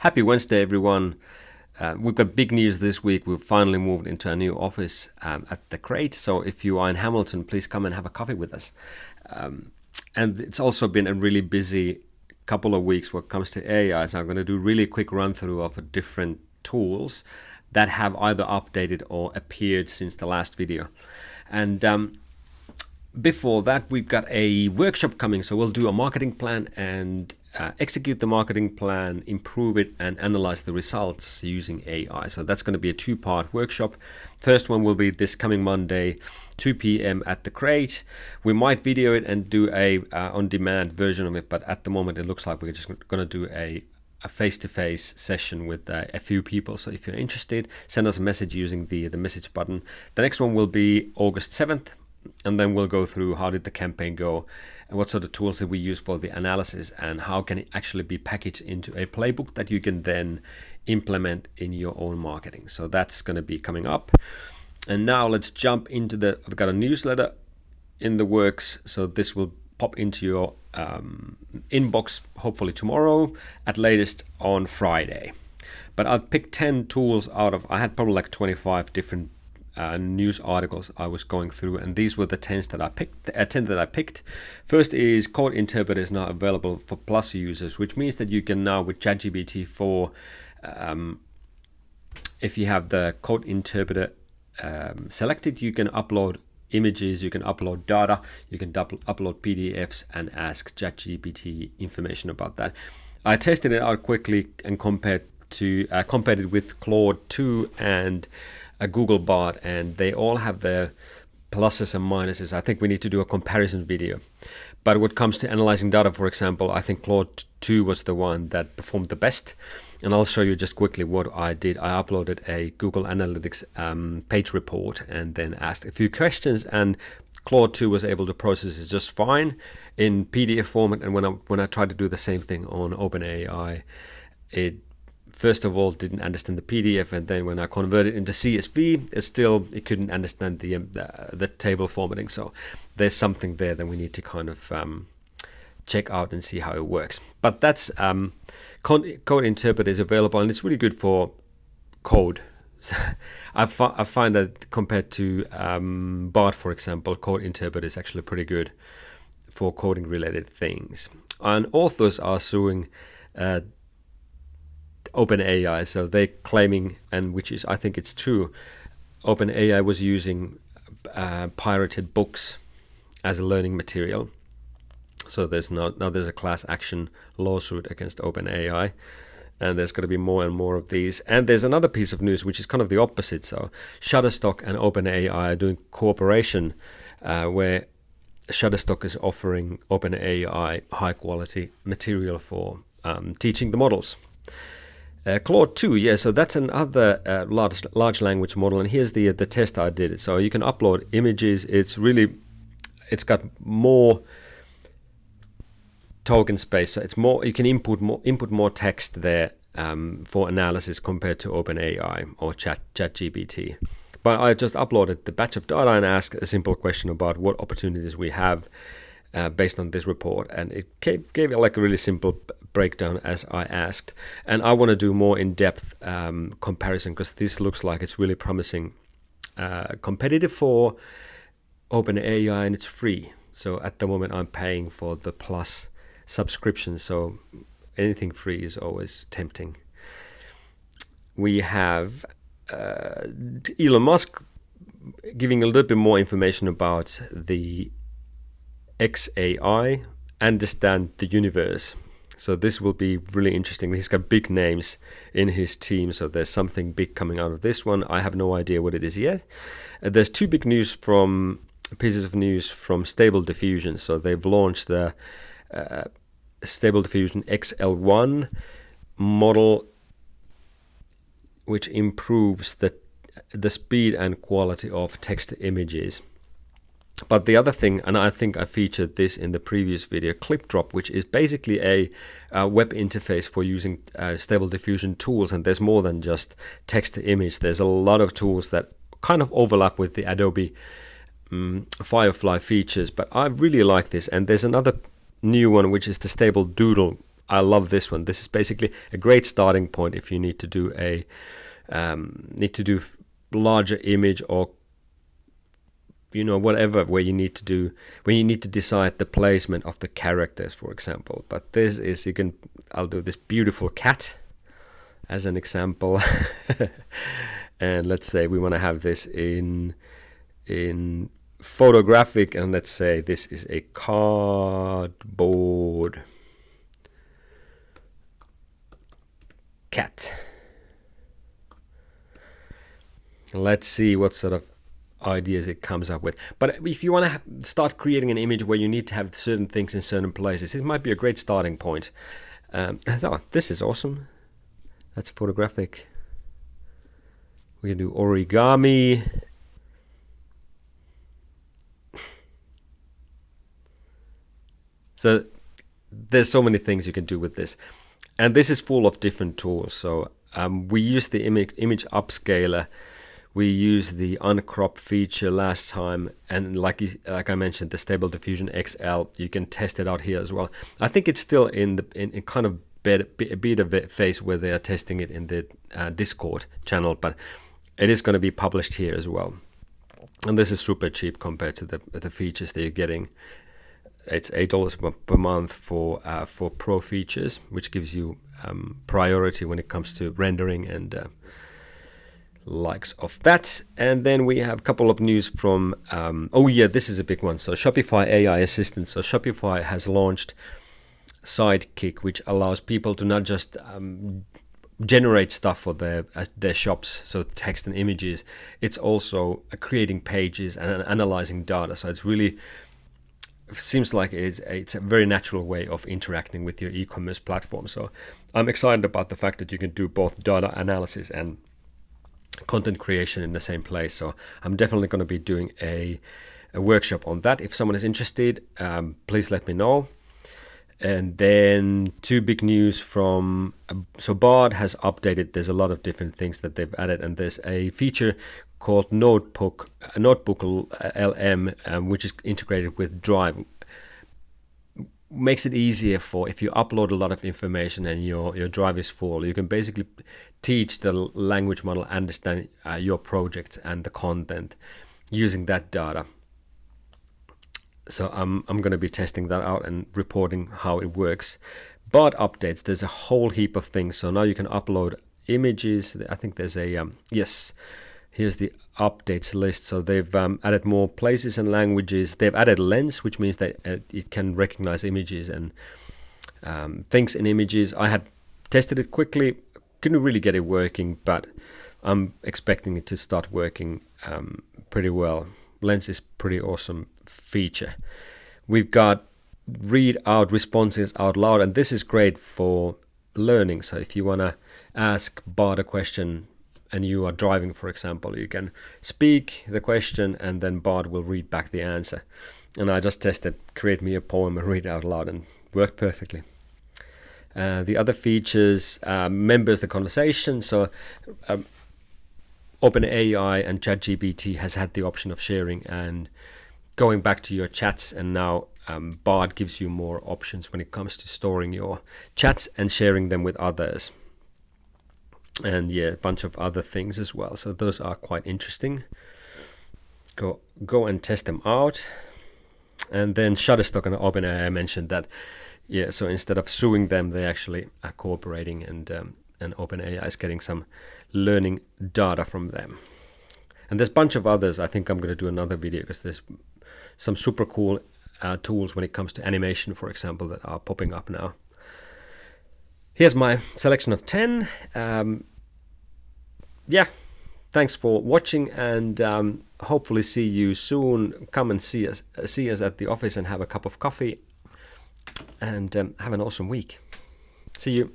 Happy Wednesday, everyone. We've got big news this week. We've finally moved into a new office at the Crate. So if you are in Hamilton, please come and have a coffee with us. And it's also been a really busy couple of weeks when it comes to AI. So I'm going to do a really quick run through of different tools that have either updated or appeared since the last video. And before that, we've got a workshop coming. So we'll do a marketing plan and execute the marketing plan, improve it, and analyze the results using AI. So that's going to be a two-part workshop. First one will be this coming Monday, 2 p.m. at the Crate. We might video it and do a on-demand version of it, but at the moment it looks like we're just going to do a face-to-face session with a few people. So if you're interested, send us a message using the message button. The next one will be August 7th, and then we'll go through how did the campaign go, and what sort of tools did we use for the analysis, and how can it actually be packaged into a playbook that you can then implement in your own marketing. So that's going to be coming up. And now let's jump into I've got a newsletter in the works, so this will pop into your inbox hopefully tomorrow, at latest on Friday. But I've picked 10 tools I had probably like 25 different news articles I was going through, and these were the 10 that I picked. First is Code Interpreter is now available for Plus users, which means that you can now with ChatGPT 4, if you have the Code Interpreter selected, you can upload images, you can upload data, you can upload PDFs and ask ChatGPT information about that. I tested it out quickly and compared it with Claude 2 and a Google Bot, and they all have their pluses and minuses. I think we need to do a comparison video. But when it comes to analyzing data, for example, I think Claude 2 was the one that performed the best. And I'll show you just quickly what I did. I uploaded a Google Analytics page report and then asked a few questions, and Claude 2 was able to process it just fine in PDF format. And when I tried to do the same thing on OpenAI, it first of all didn't understand the PDF, and then when I converted it into CSV, it couldn't understand the table formatting. So there's something there that we need to kind of check out and see how it works. But that's Code Interpreter is available, and it's really good for code. I find that compared to Bart, for example, Code Interpreter is actually pretty good for coding related things. And authors are suing OpenAI, so they're claiming, and I think it's true, OpenAI was using pirated books as a learning material. So there's a class action lawsuit against OpenAI, and there's going to be more and more of these. And there's another piece of news which is kind of the opposite. So Shutterstock and OpenAI are doing cooperation where Shutterstock is offering OpenAI high quality material for teaching the models. Claude 2, so that's another large language model, and here's the test I did. So you can upload images. It's got more token space, so it's more. You can input more text there for analysis compared to OpenAI or ChatGPT. But I just uploaded the batch of data and asked a simple question about what opportunities we have based on this report, and it gave it like a really simple breakdown as I asked. And I want to do more in-depth comparison, because this looks like it's really promising, competitive for OpenAI, and it's free. So at the moment I'm paying for the Plus subscription, so anything free is always tempting. We have Elon Musk giving a little bit more information about the XAI, Understand the Universe. So this will be really interesting. He's got big names in his team, so there's something big coming out of this one. I have no idea what it is yet. There's two big pieces of news from Stable Diffusion. So they've launched the Stable Diffusion XL1 model, which improves the speed and quality of text images. But the other thing, and I think I featured this in the previous video, ClipDrop, which is basically a web interface for using Stable Diffusion tools. And there's more than just text to image. There's a lot of tools that kind of overlap with the Adobe Firefly features. But I really like this. And there's another new one, which is the Stable Doodle I love this one. This is basically a great starting point if you need to do a larger image, or whatever, where you need to decide the placement of the characters, for example. But this is, I'll do this beautiful cat as an example. And let's say we want to have this in photographic, and let's say this is a cardboard cat. Let's see what sort of ideas it comes up with. But if you want to start creating an image where you need to have certain things in certain places, it might be a great starting point. So this is awesome. That's photographic. We can do origami. So there's so many things you can do with this, and this is full of different tools. So we use the image upscaler. We used the uncrop feature last time, and like I mentioned, the Stable Diffusion XL. You can test it out here as well. I think it's still in kind of beta phase where they are testing it in the Discord channel, but it is going to be published here as well. And this is super cheap compared to the features that you're getting. It's $8 per month for pro features, which gives you priority when it comes to rendering and likes of that. And then we have a couple of news from this is a big one. So Shopify AI Assistant. So Shopify has launched Sidekick, which allows people to not just generate stuff for their shops, so text and images. It's also creating pages and analyzing data. So it's really seems like it's a very natural way of interacting with your e-commerce platform. So I'm excited about the fact that you can do both data analysis and content creation in the same place. So I'm definitely going to be doing a workshop on that. If someone is interested, please let me know. And then two big news from so Bard has updated. There's a lot of different things that they've added, and there's a feature called Notebook LM, which is integrated with Drive. Makes it easier for if you upload a lot of information and your Drive is full, you can basically teach the language model understand your projects and the content using that data. So I'm going to be testing that out and reporting how it works. But updates, there's a whole heap of things. So now you can upload images. I think there's a here's the updates list. So they've added more places and languages. They've added lens, which means that it can recognize images and things in images. I had tested it quickly, couldn't really get it working, but I'm expecting it to start working pretty well. Lens is pretty awesome feature. We've got read out responses out loud, and this is great for learning. So if you want to ask Bard a question and you are driving, for example, you can speak the question and then Bard will read back the answer. And I just tested create me a poem and read it out loud, and worked perfectly. The other features, members the conversation. So OpenAI and ChatGPT has had the option of sharing and going back to your chats, and now Bard gives you more options when it comes to storing your chats and sharing them with others. And yeah, a bunch of other things as well. So those are quite interesting. Go and test them out. And then Shutterstock and OpenAI, I mentioned that. Yeah, so instead of suing them, they actually are cooperating, and OpenAI is getting some learning data from them. And there's a bunch of others. I think I'm going to do another video because there's some super cool tools when it comes to animation, for example, that are popping up now. Here's my selection of 10. Thanks for watching, and hopefully see you soon. Come and see us at the office and have a cup of coffee, and have an awesome week. See you.